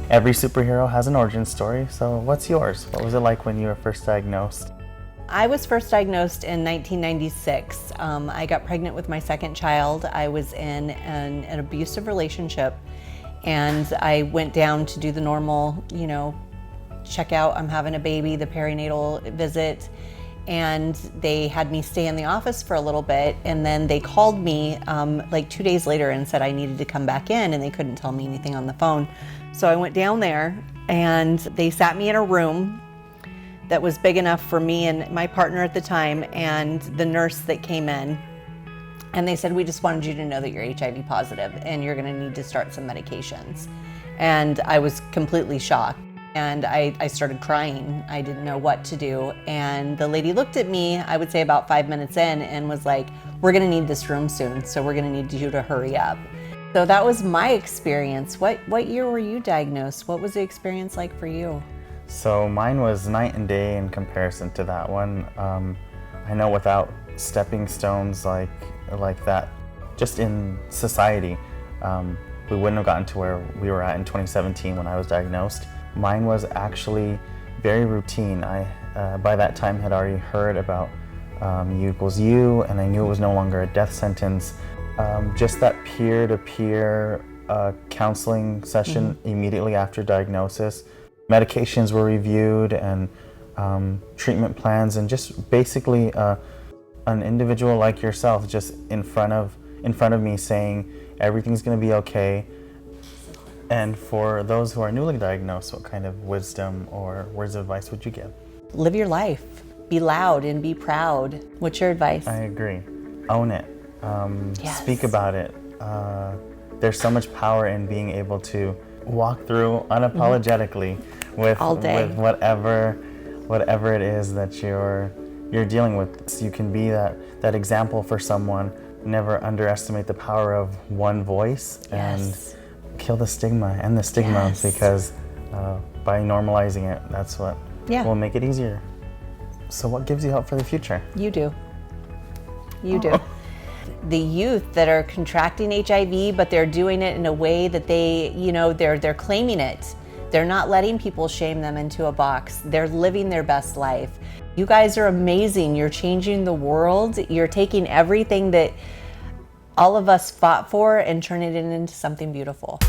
Every superhero has an origin story, so what's yours? What was it like when you were first diagnosed? I was first diagnosed in 1996. I got pregnant with my second child. I was in an abusive relationship, and I went down to do the normal, check out, I'm having a baby, the perinatal visit, and they had me stay in the office for a little bit, and then they called me like 2 days later and said I needed to come back in, and they couldn't tell me anything on the phone. So I went down there, and they sat me in a room that was big enough for me and my partner at the time and the nurse that came in. And they said, we just wanted you to know that you're HIV positive and you're gonna need to start some medications. And I was completely shocked. And I started crying. I didn't know what to do. And the lady looked at me, I would say about 5 minutes in, and was like, we're gonna need this room soon, so we're gonna need you to hurry up. So that was my experience. What year were you diagnosed? What was the experience like for you? So mine was night and day in comparison to that one. I know without stepping stones like that, just in society, we wouldn't have gotten to where we were at in 2017 when I was diagnosed. Mine was actually very routine. By that time had already heard about U equals U, and I knew it was no longer a death sentence. Just that peer-to-peer counseling session immediately after diagnosis. Medications were reviewed and treatment plans, and just basically an individual like yourself just in front of me saying everything's going to be okay. And for those who are newly diagnosed, what kind of wisdom or words of advice would you give? Live your life. Be loud and be proud. What's your advice? I agree. Own it. Yes. Speak about it. There's so much power in being able to walk through unapologetically with whatever it is that you're dealing with. So you can be that example for someone. Never underestimate the power of one voice. Yes. And kill the stigma and the stigma. Yes. Because by normalizing it, that's what will make it easier. So what gives you hope for the future? You do. You do. The youth that are contracting HIV, but they're doing it in a way that they're claiming it. They're not letting people shame them into a box. They're living their best life. You guys are amazing. You're changing the world. You're taking everything that all of us fought for and turning it into something beautiful.